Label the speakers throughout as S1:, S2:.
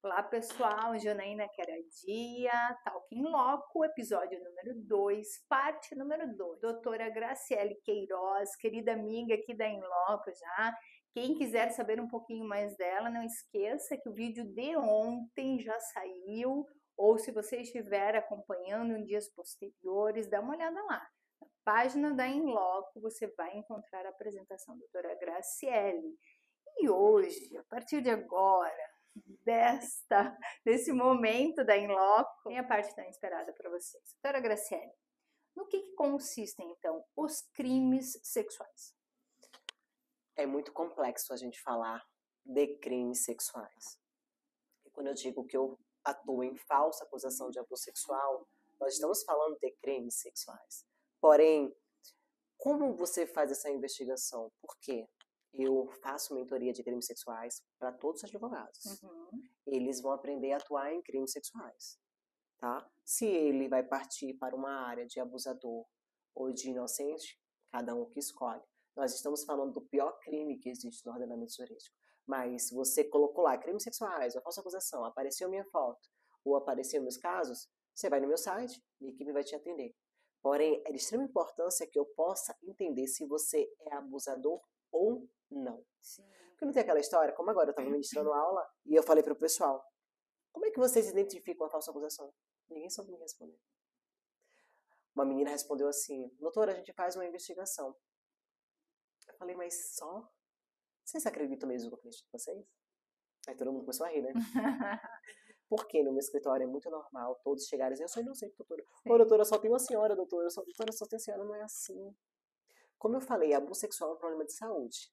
S1: Olá pessoal, Janaína Queradia, Talk in Loco, episódio número 2, parte número 2. Doutora Graciele Queiroz, querida amiga aqui da In Loco já. Quem quiser saber um pouquinho mais dela, não esqueça que o vídeo de ontem já saiu, ou se você estiver acompanhando em dias posteriores, dá uma olhada lá. Na página da In Loco você vai encontrar a apresentação da doutora Graciele. E hoje, a partir de agora, desse momento da In Loco, tem a parte tão esperada para vocês. Doutora Graciele, no que consistem, então, os crimes sexuais?
S2: É muito complexo a gente falar de crimes sexuais. E quando eu digo que eu atuo em falsa acusação de abuso sexual, nós estamos falando de crimes sexuais. Porém, como você faz essa investigação? Por quê? Eu faço mentoria de crimes sexuais para todos os advogados. Eles vão aprender a atuar em crimes sexuais, tá? Se ele vai partir para uma área de abusador ou de inocente, cada um que escolhe. Nós estamos falando do pior crime que existe no ordenamento jurídico. Mas você colocou lá crimes sexuais, ou falsa acusação, apareceu minha foto, ou apareceu meus casos, você vai no meu site, minha equipe vai te atender. Porém, é de extrema importância que eu possa entender se você é abusador ou não.
S1: Sim.
S2: Porque não tem aquela história, como agora eu estava ministrando aula e eu falei para o pessoal, como é que vocês identificam a falsa acusação? Ninguém soube me responder. Uma menina respondeu assim, doutora, a gente faz uma investigação. Eu falei, mas só? Vocês acreditam mesmo no que eu acredito de vocês? Aí todo mundo começou a rir, né? Porque no meu escritório é muito normal todos chegarem e dizer, eu sou inocente, doutora. Ô, doutora, só tem uma senhora, doutora. Doutora, só tem a senhora, não é assim. Como eu falei, abuso sexual é um problema de saúde.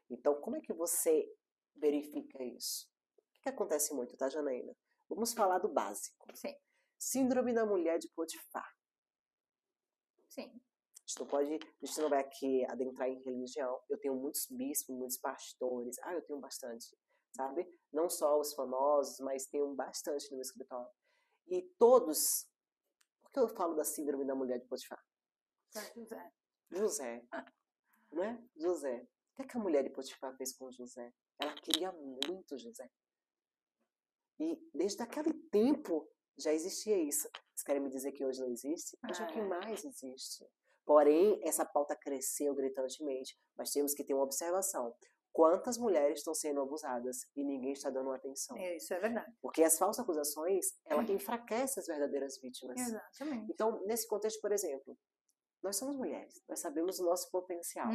S2: Então, como é que você verifica isso? O que acontece muito, tá, Janaína? Vamos falar do básico.
S1: Sim.
S2: Síndrome da mulher de Potifar.
S1: Sim.
S2: A gente não vai aqui adentrar em religião. Eu tenho muitos bispos, muitos pastores. Eu tenho bastante, sabe? Não só os famosos, mas tenho bastante no meu escritório. E todos... Por que eu falo da síndrome da mulher de Potifar? José. Né? José. O que a mulher de Potifar fez com José? Ela queria muito José. E desde aquele tempo já existia isso. Vocês querem me dizer que hoje não existe? Hoje é o que mais existe. Porém, essa pauta cresceu gritantemente. Mas temos que ter uma observação. Quantas mulheres estão sendo abusadas e ninguém está dando atenção?
S1: Isso é verdade.
S2: Porque as falsas acusações, ela enfraquece as verdadeiras vítimas.
S1: Exatamente.
S2: Então, nesse contexto, por exemplo, nós somos mulheres, nós sabemos o nosso potencial.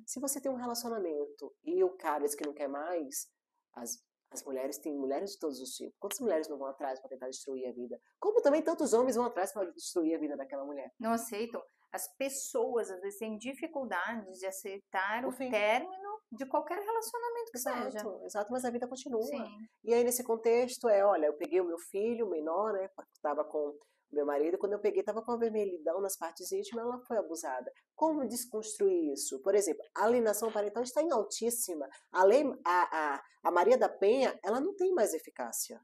S2: Se você tem um relacionamento e o cara diz que não quer mais, as mulheres têm mulheres de todos os tipos. Quantas mulheres não vão atrás para tentar destruir a vida? Como também tantos homens vão atrás para destruir a vida daquela mulher?
S1: Não aceitam. As pessoas, às vezes, têm dificuldades de aceitar o
S2: fim.
S1: Término de qualquer relacionamento que seja.
S2: Exato, mas a vida continua.
S1: Sim.
S2: E aí, nesse contexto, olha, eu peguei o meu filho, o menor, né, estava com o meu marido, quando eu peguei, estava com a vermelhidão nas partes íntimas, ela foi abusada. Como desconstruir isso? Por exemplo, a alienação parental está em altíssima. A Maria da Penha, ela não tem mais eficácia.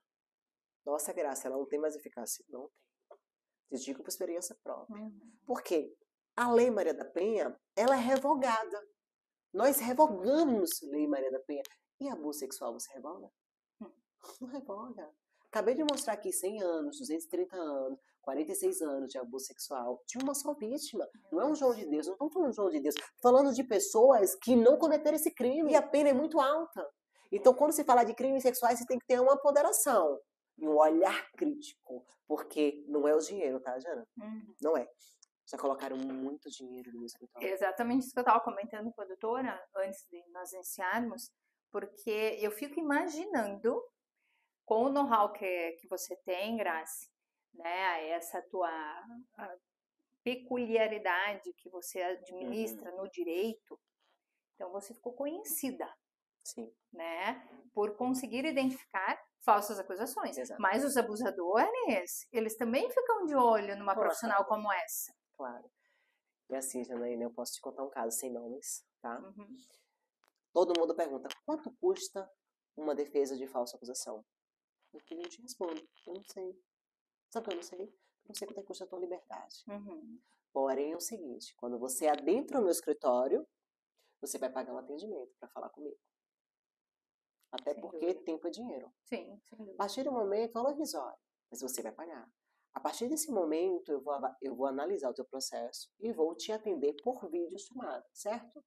S2: Nossa graça, ela não tem mais eficácia. Não tem. Te digo por experiência própria. Por quê? A Lei Maria da Penha, ela é revogada. Nós revogamos a Lei Maria da Penha. E abuso sexual você revoga? Não revoga. Acabei de mostrar aqui 100 anos, 230 anos, 46 anos de abuso sexual de uma só vítima. Não é um João de Deus, não estamos falando de João de Deus. Falando de pessoas que não cometeram esse crime. E a pena é muito alta. Então, quando se fala de crimes sexuais, você tem que ter uma ponderação e um olhar crítico. Porque não é o dinheiro, tá, Jana? Não é. Já colocaram muito dinheiro no escritório.
S1: Exatamente isso que eu estava comentando com a doutora, antes de nós iniciarmos, porque eu fico imaginando, com o know-how que você tem, Grace, né, essa tua peculiaridade que você administra no direito, então você ficou conhecida.
S2: Sim.
S1: Né, por conseguir identificar falsas acusações.
S2: Exato.
S1: Mas os abusadores, eles também ficam de olho numa profissional como essa.
S2: Claro. E assim, Janaína, eu posso te contar um caso sem nomes, tá? Todo mundo pergunta, quanto custa uma defesa de falsa acusação? Eu te respondo, eu não sei. Sabe o que eu não sei? Eu não sei quanto é que custa a tua liberdade. Porém, é o seguinte, quando você adentra o meu escritório, você vai pagar um atendimento para falar comigo. Até
S1: Sem
S2: porque
S1: dúvida.
S2: tempo é dinheiro.
S1: Sim, sem
S2: A
S1: dúvida.
S2: partir do momento, valor irrisório, mas você vai pagar. A partir desse momento, eu vou analisar o teu processo e vou te atender por vídeo chamada, certo?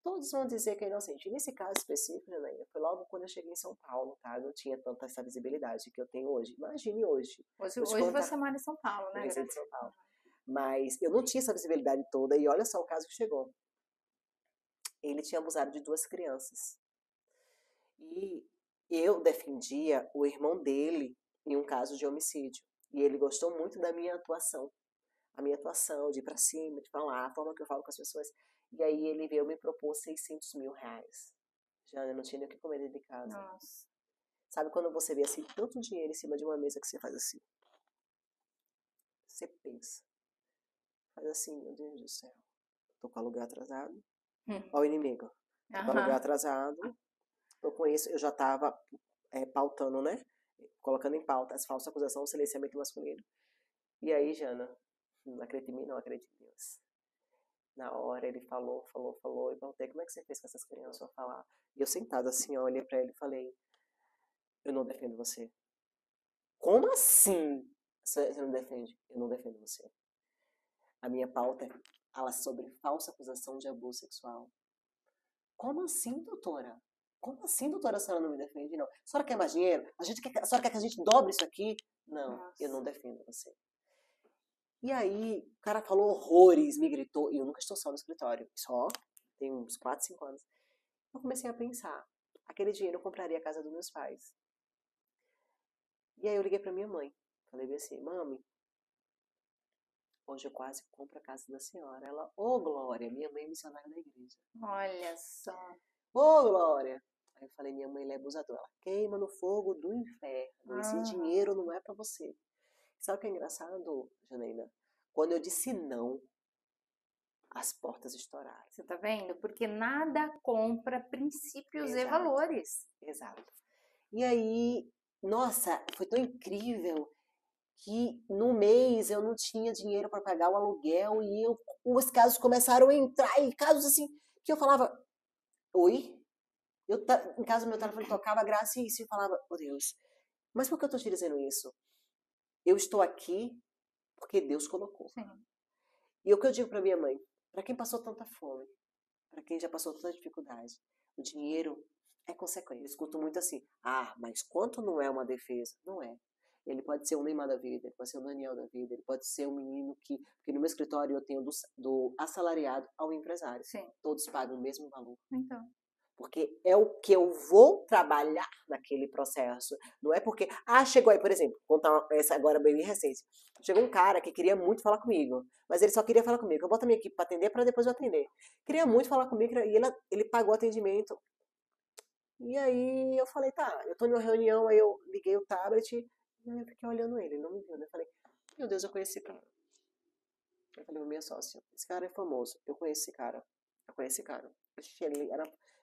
S2: Todos vão dizer que é inocente. Nesse caso específico, Janaína, foi logo quando eu cheguei em São Paulo, tá? Eu não tinha tanta essa visibilidade que eu tenho hoje. Imagine hoje.
S1: Hoje,
S2: Vou te
S1: hoje
S2: contar,
S1: você mora em São Paulo,
S2: eu
S1: né,
S2: recebi de
S1: Graça?
S2: São Paulo. Mas eu não tinha essa visibilidade toda e olha só o caso que chegou. Ele tinha abusado de 2 crianças. E eu defendia o irmão dele em um caso de homicídio. E ele gostou muito da minha atuação. A minha atuação, de ir pra cima, de falar, a forma que eu falo com as pessoas. E aí ele veio me propor 600 mil reais. Já eu não tinha nem o que comer dentro de casa.
S1: Nossa.
S2: Sabe quando você vê assim, tanto dinheiro em cima de uma mesa que você faz assim? Você pensa. Faz assim, meu Deus do céu. Tô com aluguel atrasado. Ó o inimigo. Tô com aluguel
S1: Aham.
S2: atrasado. Tô com isso. Eu já tava pautando, né? Colocando em pauta as falsas acusações, o silenciamento masculino. E aí, Jana, não acredita em mim, não acredita em Deus. Na hora ele falou, e perguntei, como é que você fez com essas crianças? Eu falar. E eu sentado assim, eu olhei pra ele e falei, eu não defendo você. Como assim? Você não defende? Eu não defendo você. A minha pauta fala sobre falsa acusação de abuso sexual. Como assim, doutora? Como assim, doutora, a senhora não me defende? Não. A senhora quer mais dinheiro? A senhora quer que a gente dobre isso aqui? Não, eu não
S1: Nossa.
S2: defendo você. E aí, o cara falou horrores, me gritou, e eu nunca estou só no escritório, só tem uns 4, 5 anos. Eu comecei a pensar, aquele dinheiro eu compraria a casa dos meus pais. E aí eu liguei pra minha mãe, falei bem assim, mami, hoje eu quase compro a casa da senhora. Ela, ô Glória, minha mãe é missionária da igreja.
S1: Olha só.
S2: Ô Glória! Aí eu falei, minha mãe ela é abusadora. Ela queima no fogo do inferno, esse
S1: Aham.
S2: dinheiro não é pra você. Sabe o que é engraçado, Janaína? Quando eu disse não, as portas estouraram.
S1: Você tá vendo? Porque nada compra princípios e
S2: Exato,
S1: valores.
S2: exato. E aí, nossa, foi tão incrível que no mês eu não tinha dinheiro para pagar o aluguel e os casos começaram a entrar, e casos assim, que eu falava, oi? Em casa meu telefone tocava, Graça, e eu falava, oh Deus, mas por que eu tô te dizendo isso? Eu estou aqui porque Deus colocou.
S1: Sim.
S2: E o que eu digo para minha mãe, para quem passou tanta fome, para quem já passou tanta dificuldade, o dinheiro é consequência. Eu escuto muito assim, mas quanto não é uma defesa? Não é. Ele pode ser um Neymar da vida, ele pode ser um Daniel da vida, ele pode ser um menino porque no meu escritório eu tenho do assalariado ao empresário.
S1: Sim.
S2: Todos pagam o mesmo valor.
S1: Então.
S2: Porque é o que eu vou trabalhar naquele processo. Não é porque, chegou aí, por exemplo, vou contar essa agora bem recente. Chegou um cara que queria muito falar comigo, mas ele só queria falar comigo. Eu boto a minha equipe para atender para depois eu atender. Queria muito falar comigo e ele pagou o atendimento. E aí eu falei, tá, eu tô em uma reunião, aí eu liguei o tablet e eu fiquei olhando ele não me viu, né? Eu falei, meu Deus, eu conheço esse cara. Eu falei, minha sócia, esse cara é famoso, eu conheço esse cara. Eu conheço esse cara.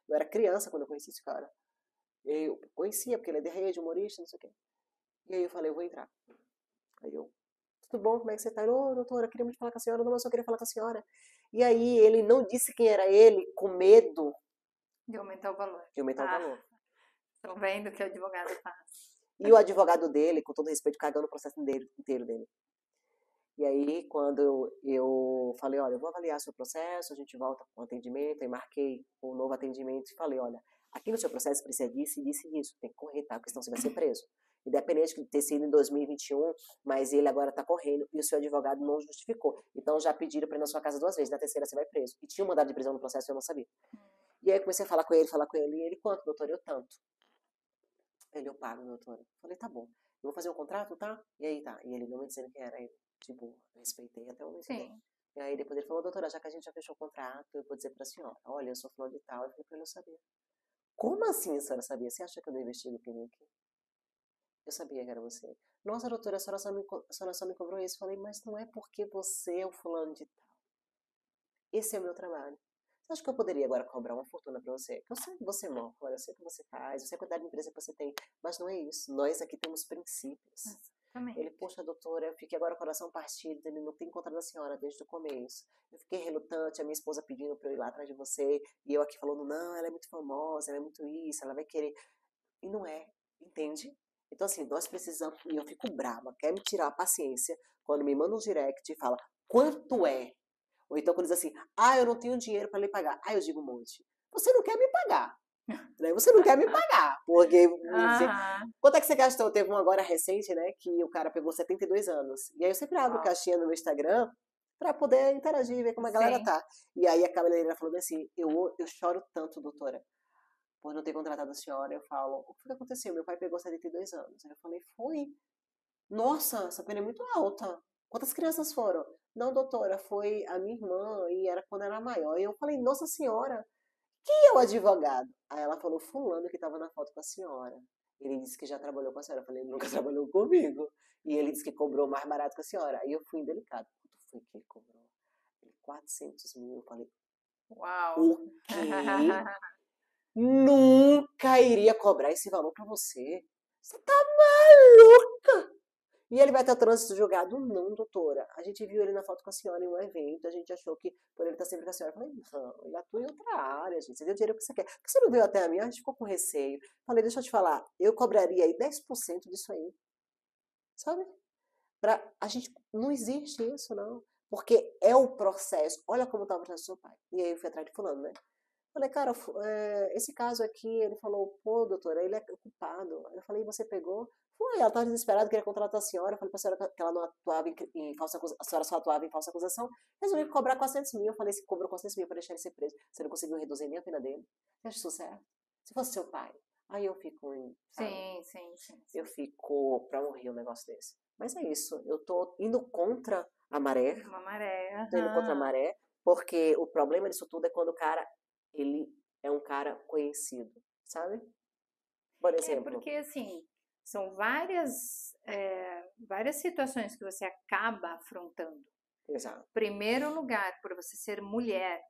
S2: Eu era criança quando eu conheci esse cara. Eu conhecia, porque ele é de rede, humorista, não sei o quê. E aí eu falei, eu vou entrar. Aí eu, tudo bom, como é que você tá? Ô, doutora, eu queria muito falar com a senhora, não, mas eu só queria falar com a senhora. E aí ele não disse quem era ele, com medo
S1: De aumentar o valor.
S2: de aumentar o valor.
S1: Estão vendo o que o advogado faz.
S2: E o advogado dele, com todo respeito, cagando o processo inteiro dele. E aí, quando eu falei, olha, eu vou avaliar seu processo, a gente volta com o atendimento, aí marquei um novo atendimento e falei, olha, aqui no seu processo precisa disso e disso e disso, tem que correr, tá? Porque senão você vai ser preso. Independente de ter sido em 2021, mas ele agora está correndo e o seu advogado não justificou. Então já pediram para ir na sua casa 2 vezes, na terceira você vai preso. E tinha um mandado de prisão no processo e eu não sabia. E aí eu comecei a falar com ele, e ele, quanto, doutor? Eu tanto. Ele, eu pago, doutora. Falei, tá bom. Eu vou fazer um contrato, tá? E aí tá. E ele não me dizendo quem era ele. Tipo, respeitei até o momento.
S1: Sim.
S2: E aí depois ele falou, doutora, já que a gente já fechou o contrato, eu vou dizer pra senhora, olha, eu sou fulano de tal. Eu falei pra ele, eu sabia. Como assim a senhora sabia? Você acha que eu não investigo quem aqui? Eu sabia que era você. Nossa, doutora, a senhora só me cobrou isso. Eu falei, mas não é porque você é o fulano de tal. Esse é o meu trabalho. Você acha que eu poderia agora cobrar uma fortuna pra você? Eu sei que você morre, eu sei o que você faz, eu sei a quantidade de empresa que você tem, mas não é isso. Nós aqui temos princípios.
S1: Exatamente.
S2: Ele, poxa, doutora, eu fiquei agora com o coração partido, ele não tem encontrado a senhora desde o começo. Eu fiquei relutante, a minha esposa pedindo pra eu ir lá atrás de você, e eu aqui falando, não, ela é muito famosa, ela é muito isso, ela vai querer. E não é, entende? Então, assim, nós precisamos, e eu fico brava, quer me tirar a paciência quando me manda um direct e fala, quanto é? Ou então quando diz assim, eu não tenho dinheiro para lhe pagar. Eu digo um monte, você não quer me pagar. Né? Você não quer me pagar, porque quanto é que você gastou? Teve um agora recente, né, que o cara pegou 72 anos. E aí eu sempre abro caixinha no meu Instagram para poder interagir, ver como a galera tá. E aí a cabeleireira falou assim, eu choro tanto, doutora, por não ter contratado a senhora. Eu falo, o que foi que aconteceu? Meu pai pegou 72 anos. Aí eu falei, foi? Nossa, essa pena é muito alta. Quantas crianças foram? Não, doutora, foi a minha irmã e era quando era maior. E eu falei, nossa senhora, quem é o advogado? Aí ela falou, fulano que estava na foto com a senhora. Ele disse que já trabalhou com a senhora. Eu falei, ele nunca trabalhou comigo. E ele disse que cobrou mais barato que a senhora. Aí eu fui indelicado. Quanto foi que ele cobrou? 400 mil. Eu falei,
S1: Uau!
S2: O quê? Nunca iria cobrar esse valor pra você. Você tá maluca? E ele vai ter o trânsito julgado? Não, doutora. A gente viu ele na foto com a senhora em um evento, a gente achou que por ele estar sempre com a senhora. Eu falei, não, ele atua em outra área, gente. Você deu dinheiro que você quer. Por que você não veio até a mim? A gente ficou com receio. Falei, deixa eu te falar, eu cobraria aí 10% disso aí. Sabe? A gente, não existe isso, não. Porque é o processo. Olha como tá o processo do seu pai. E aí eu fui atrás de fulano, né? Falei, cara, esse caso aqui, ele falou, pô, doutora, ele é culpado. Eu falei, você pegou? Foi, ela estava desesperada, queria contratar a senhora. Eu falei pra senhora que ela não atuava em falsa acusação, a senhora só atuava em falsa acusação. Resolvi cobrar 400 mil. Eu falei, se cobrou 400 mil para deixar ele ser preso, você não conseguiu reduzir nem a pena dele. Você acha isso certo? Se fosse seu pai, aí eu fico, sabe?
S1: Sim.
S2: Eu fico pra morrer um negócio desse. Mas é isso, eu tô indo contra a maré.
S1: Uma maré.
S2: Tô indo contra a maré, porque o problema disso tudo é quando o cara, ele é um cara conhecido, sabe? Por exemplo.
S1: Porque assim, são várias situações que você acaba afrontando.
S2: Exato.
S1: Primeiro lugar, por você ser mulher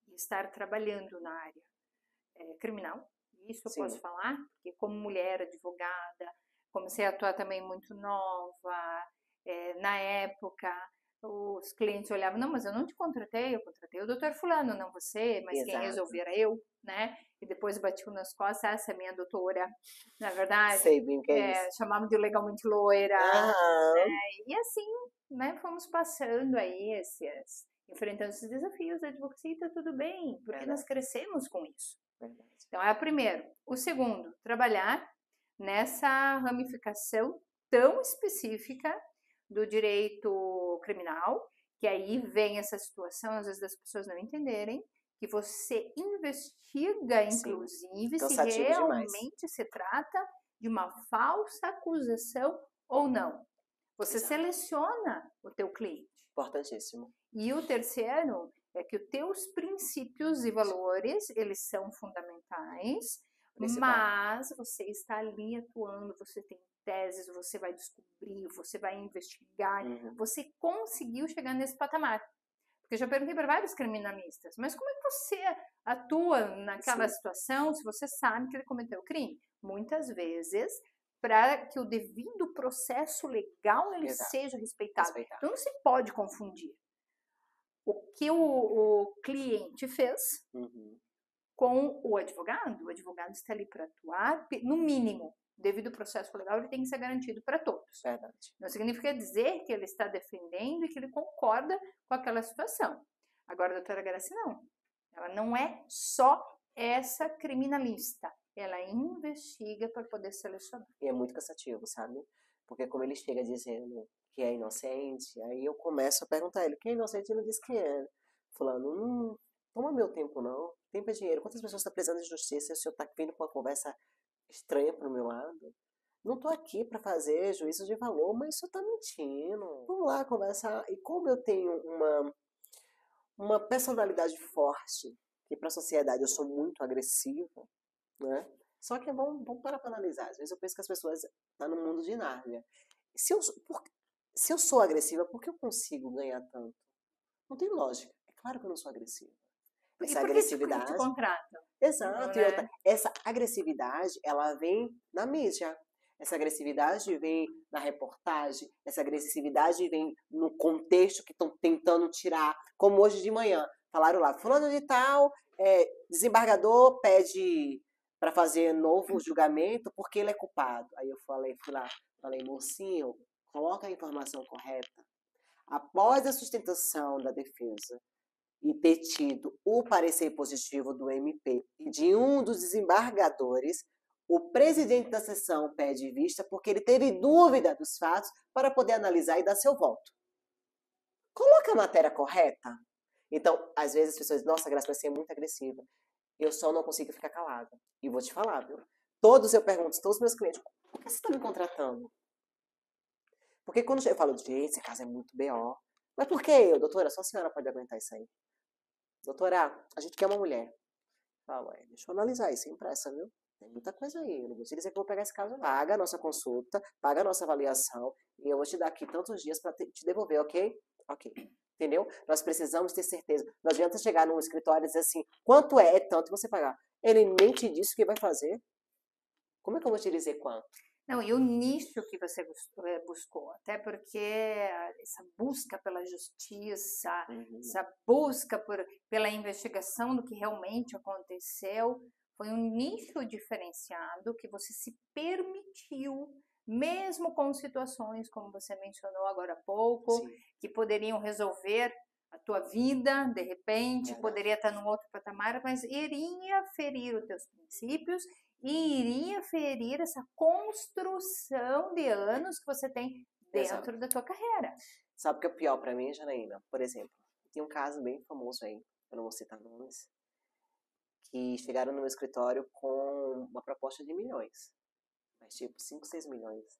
S1: e estar trabalhando na área criminal, isso eu posso falar, porque como mulher advogada, comecei a atuar também muito nova, na época os clientes olhavam, não, mas eu não te contratei, eu contratei o doutor fulano, não você, mas quem resolver era eu, né? E depois batiu nas costas, essa é minha doutora, na verdade.
S2: Sei bem que é isso.
S1: Chamavam de legalmente loira. E assim, né, fomos passando aí enfrentando esses desafios da advocacia, tá tudo bem, porque nós crescemos com isso. Então, é o primeiro. O segundo, trabalhar nessa ramificação tão específica do direito criminal, que aí vem essa situação, às vezes, das pessoas não entenderem, que você investiga, inclusive, se realmente se trata de uma falsa acusação ou não. Você seleciona o teu cliente.
S2: Importantíssimo.
S1: E o terceiro é que os teus princípios e valores, eles são fundamentais, mas você está ali atuando, você tem teses, você vai descobrir, você vai investigar, você conseguiu chegar nesse patamar. Porque eu já perguntei para vários criminalistas, mas como é que você atua naquela situação se você sabe que ele cometeu o crime? Muitas vezes, para que o devido processo legal ele seja respeitado. Então não se pode confundir o que o cliente fez com o advogado. O advogado está ali para atuar, no mínimo, devido ao processo legal, ele tem que ser garantido para todos.
S2: Verdade.
S1: Não significa dizer que ele está defendendo e que ele concorda com aquela situação. Agora, a doutora Grace, não. Ela não é só essa criminalista. Ela investiga para poder selecionar.
S2: E é muito cansativo, sabe? Porque como ele chega dizendo que é inocente, aí eu começo a perguntar a ele, quem é inocente? Ele diz que é. Fulano, não toma meu tempo não. Tempo é dinheiro. Quantas pessoas estão precisando de justiça e o senhor está vindo com uma conversa estranha pro meu lado? Não tô aqui para fazer juízo de valor, mas o senhor tá mentindo. Vamos lá conversar. E como eu tenho uma personalidade forte, que para a sociedade eu sou muito agressiva, né? Só que vamos parar para analisar. Às vezes eu penso que as pessoas estão no mundo de Nárnia. Se eu sou agressiva, por que eu consigo ganhar tanto? Não tem lógica. É claro que eu não sou agressiva.
S1: Essa agressividade. Te contratam?
S2: Exato. Né? E outra, essa agressividade, ela vem na mídia. Essa agressividade vem na reportagem. Essa agressividade vem no contexto que estão tentando tirar. Como hoje de manhã. Falaram lá, fulano de tal, desembargador pede para fazer novo julgamento porque ele é culpado. Aí eu fui lá, falei, mocinho, coloca a informação correta. Após a sustentação da defesa e ter tido o parecer positivo do MP e de um dos desembargadores, o presidente da sessão pede vista porque ele teve dúvida dos fatos para poder analisar e dar seu voto. Coloca a matéria correta. Então, às vezes as pessoas, nossa, Graça, vai ser muito agressiva. Eu só não consigo ficar calada. E vou te falar, viu? Eu pergunto, todos os meus clientes, por que você está me contratando? Porque quando eu falo, gente, esse caso é muito B.O. Mas por que eu, doutora? Só a senhora pode aguentar isso aí. Doutora, a gente quer uma mulher. Fala, deixa eu analisar isso, sem pressa, viu? Tem muita coisa aí. Eu não vou te dizer que eu vou pegar esse caso. Paga a nossa consulta, paga a nossa avaliação e eu vou te dar aqui tantos dias para te devolver, ok? Ok. Entendeu? Nós precisamos ter certeza. Não adianta chegar num escritório e dizer assim, quanto é tanto você pagar. Ele nem te disse o que vai fazer. Como é que eu vou te dizer quanto?
S1: Não, e o nicho que você buscou, até porque essa busca pela justiça, essa busca pela investigação do que realmente aconteceu, foi um nicho diferenciado que você se permitiu, mesmo com situações, como você mencionou agora há pouco,
S2: Sim.
S1: que poderiam resolver a tua vida, de repente, poderia estar num outro patamar, mas iria ferir os teus princípios e iria ferir essa construção de anos que você tem dentro da tua carreira.
S2: Sabe o que é pior para mim, Janaína? Por exemplo, tem um caso bem famoso aí, eu não vou citar nomes, que chegaram no meu escritório com uma proposta de milhões. Mas tipo, 5, 6 milhões.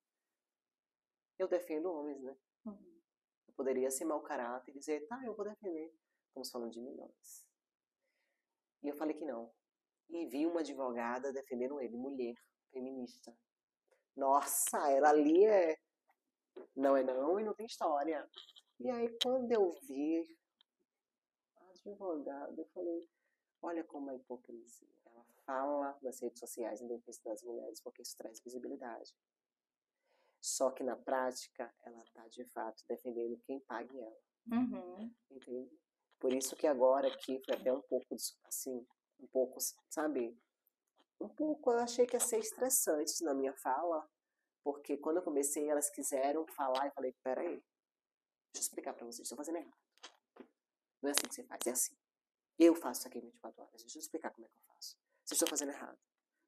S2: Eu defendo homens, né? Eu poderia ser mau caráter e dizer, tá, eu vou defender. Estamos falando de milhões. E eu falei que não. E vi uma advogada defendendo ele, mulher, feminista. Nossa, ela ali é... Não é não e não tem história. E aí quando eu vi a advogada, eu falei, olha como é hipocrisia. Ela fala nas redes sociais em defesa das mulheres porque isso traz visibilidade. Só que na prática, ela está de fato defendendo quem pague ela. Entende? Por isso que agora aqui foi até um pouco, assim, um pouco, sabe? Um pouco, eu achei que ia ser estressante na minha fala, porque quando eu comecei, elas quiseram falar e falei, peraí, deixa eu explicar pra vocês, estou fazendo errado. Não é assim que você faz, é assim. Eu faço isso aqui em 24 horas, deixa eu explicar como é que eu faço. Vocês estão fazendo errado.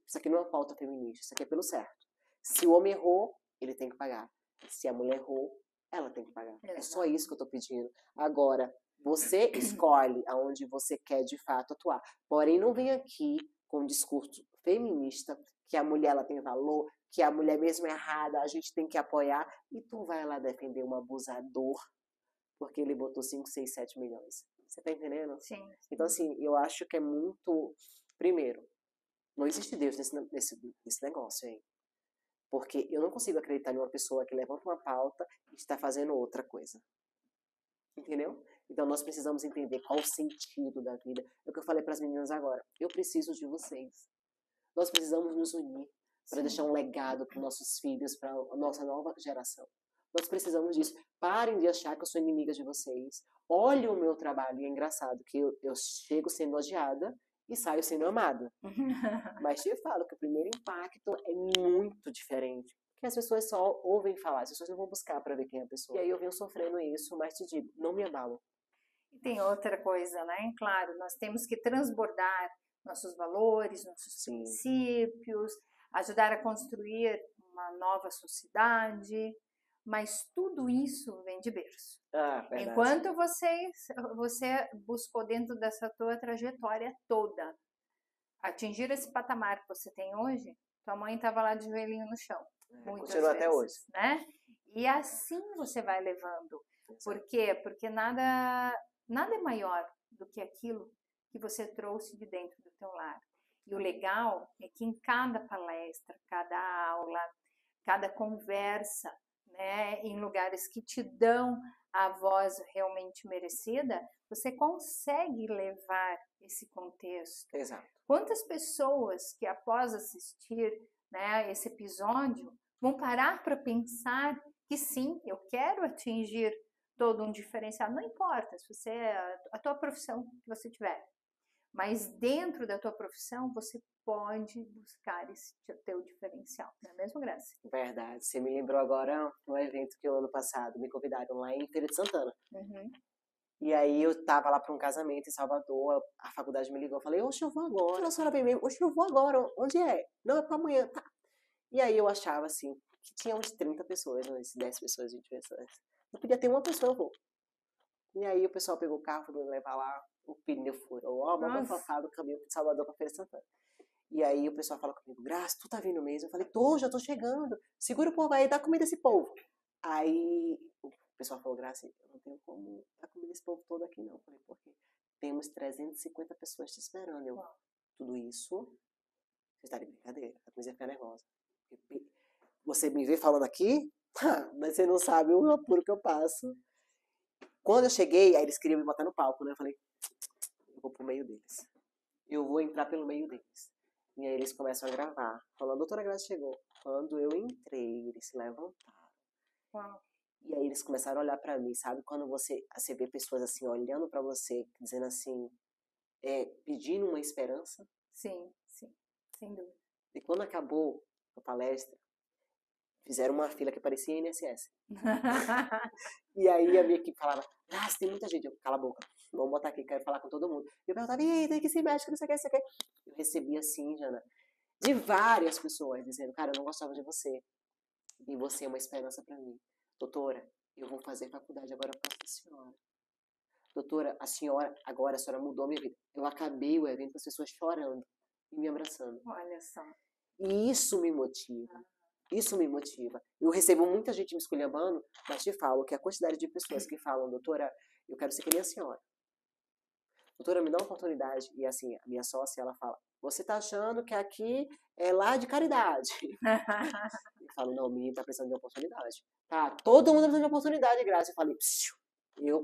S2: Isso aqui não é uma pauta feminista, isso aqui é pelo certo. Se o homem errou, ele tem que pagar. Se a mulher errou, ela tem que pagar. É só isso que eu tô pedindo. Agora, você escolhe aonde você quer de fato atuar. Porém, não vem aqui com um discurso feminista, que a mulher ela tem valor, que a mulher mesmo errada, a gente tem que apoiar, e tu vai lá defender um abusador, porque ele botou 5, 6, 7 milhões. Você tá entendendo?
S1: Sim.
S2: Então, assim, eu acho que é muito... Primeiro, não existe Deus nesse negócio aí. Porque eu não consigo acreditar em uma pessoa que levanta uma pauta e está fazendo outra coisa. Entendeu? Então nós precisamos entender qual o sentido da vida. É o que eu falei para as meninas agora. Eu preciso de vocês. Nós precisamos nos unir para deixar um legado para os nossos filhos, para a nossa nova geração. Nós precisamos disso. Parem de achar que eu sou inimiga de vocês. Olhem o meu trabalho. E é engraçado que eu chego sendo odiada e saio sendo amada. Mas te falo que o primeiro impacto é muito diferente. Porque as pessoas só ouvem falar, as pessoas não vão buscar para ver quem é a pessoa. E aí eu venho sofrendo isso, mas te digo, não me abalo.
S1: E tem outra coisa, né? Claro, nós temos que transbordar nossos valores, nossos princípios, ajudar a construir uma nova sociedade, mas tudo isso vem de berço. Enquanto você buscou dentro dessa tua trajetória toda atingir esse patamar que você tem hoje, tua mãe estava lá de joelhinho no chão.
S2: Continua até hoje.
S1: Né? E assim você vai levando. Por quê? Porque nada é maior do que aquilo que você trouxe de dentro do teu lar. E o legal é que em cada palestra, cada aula, cada conversa, né, em lugares que te dão a voz realmente merecida, você consegue levar esse contexto.
S2: Exato.
S1: Quantas pessoas que após assistir, né, esse episódio vão parar para pensar que sim, eu quero atingir todo um diferencial, não importa se você a tua profissão que você tiver, Mas dentro da tua profissão, você pode buscar esse teu diferencial, não é mesmo, Graça?
S2: Verdade. Você me lembrou agora um evento que o ano passado me convidaram lá em Feira de Santana. E aí eu tava lá para um casamento em Salvador, a faculdade me ligou, eu falei, oxe, eu vou agora. A senhora vem mesmo, oxe, eu vou agora. Onde é? Não, é para amanhã, tá. E aí eu achava, assim, que tinha uns 30 pessoas, uns 10 pessoas, 20 pessoas. Eu podia ter uma pessoa, eu vou. E aí o pessoal pegou o carro, foi me levar lá, o pneu furou, ó, manda fofado o caminho de Salvador para Feira de Santana. E aí o pessoal falou comigo, Graça, tu tá vindo mesmo? Eu falei, já tô chegando. Segura o povo aí, dá comida a esse povo. Aí o pessoal falou, Graça, eu não tenho como dar comida a esse povo todo aqui não. Eu falei, por quê? Temos 350 pessoas te esperando. Eu, tudo isso, você está de brincadeira. A comecei a ficar nervosa. Você me vê falando aqui, mas você não sabe o apuro que eu passo. Quando eu cheguei, aí eles queriam me botar no palco, né? Eu falei, eu vou pro meio deles. Eu vou entrar pelo meio deles. E aí eles começam a gravar. Falando, a doutora Graça chegou. Quando eu entrei, eles se levantaram.
S1: Uau.
S2: E aí eles começaram a olhar pra mim, sabe? Quando você vê pessoas assim, olhando pra você, dizendo assim, pedindo uma esperança.
S1: Sim, sim, sem dúvida.
S2: E quando acabou a palestra, fizeram uma fila que parecia INSS. E aí a minha equipe falava, Graça, tem muita gente. Eu, cala a boca, vamos botar aqui, quero falar com todo mundo. E eu perguntava, e aí, tem que ser médico, não sei o que, não sei o que. Eu recebi assim, Jana, de várias pessoas, dizendo, cara, eu não gostava de você. E você é uma esperança pra mim. Doutora, eu vou fazer faculdade agora para a senhora. Doutora, a senhora mudou a minha vida. Eu acabei o evento com as pessoas chorando e me abraçando.
S1: Olha só.
S2: E isso me motiva. Isso me motiva. Eu recebo muita gente me esculhambando, mas te falo que a quantidade de pessoas que falam, doutora, eu quero ser que nem a senhora. Doutora, me dá uma oportunidade. E assim, a minha sócia, ela fala, você tá achando que aqui é lá de caridade. Eu falo, não, o menino tá precisando de oportunidade. Tá, todo mundo precisa de oportunidade, Graça. Eu falei,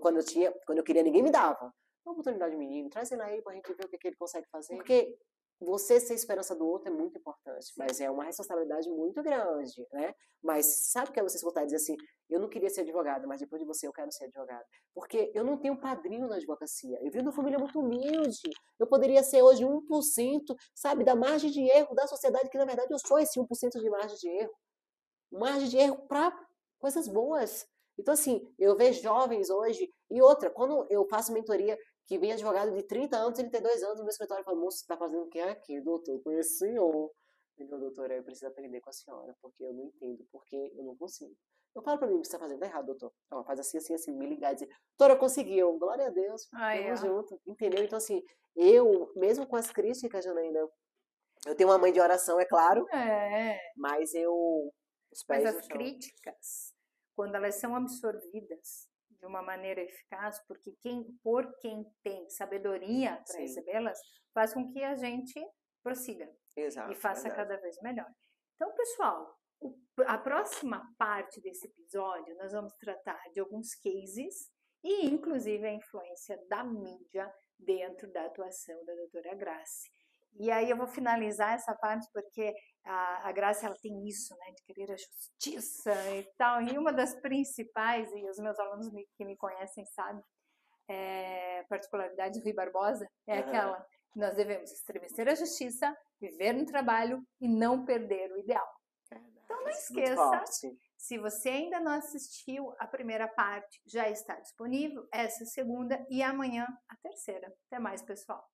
S2: quando eu queria, ninguém me dava. Uma oportunidade, menino, traz ele aí pra gente ver o que ele consegue fazer. Porque você ser esperança do outro é muito importante, mas é uma responsabilidade muito grande, né? Mas sabe o que é você escutar e dizer assim, eu não queria ser advogada, mas depois de você eu quero ser advogada. Porque eu não tenho padrinho na advocacia. Eu venho de uma família muito humilde. Eu poderia ser hoje 1%, sabe, da margem de erro da sociedade, que na verdade eu sou esse 1% de margem de erro. Margem de erro para coisas boas. Então, assim, eu vejo jovens hoje, e outra, quando eu faço mentoria, que vem advogado de 30 anos, 32 anos no meu escritório e fala, moço, você tá fazendo o que aqui, doutor? Conheço o senhor. Então, doutora, eu preciso aprender com a senhora, porque eu não entendo, porque eu não consigo. Eu falo pra mim, o que você tá fazendo tá errado, doutor. Ó, faz assim, assim, assim, me ligar e dizer, doutora, conseguiu, glória a Deus, vamos junto, entendeu? Então, assim, eu, mesmo com as críticas, Janaína, eu tenho uma mãe de oração, é claro, mas
S1: Mas as críticas, quando elas são absorvidas de uma maneira eficaz, porque por quem tem sabedoria para recebê-las, faz com que a gente prossiga.
S2: Exato,
S1: e faça cada vez melhor. Então, pessoal, a próxima parte desse episódio, nós vamos tratar de alguns cases e, inclusive, a influência da mídia dentro da atuação da doutora Grace. E aí eu vou finalizar essa parte porque a Grace, ela tem isso, né, de querer a justiça e tal. E uma das principais, e os meus alunos que me conhecem sabem, particularidade do Rui Barbosa, é aquela: nós devemos estremecer a justiça, viver no trabalho e não perder o ideal. Então não esqueça, se você ainda não assistiu a primeira parte, já está disponível essa segunda e amanhã a terceira. Até mais, pessoal!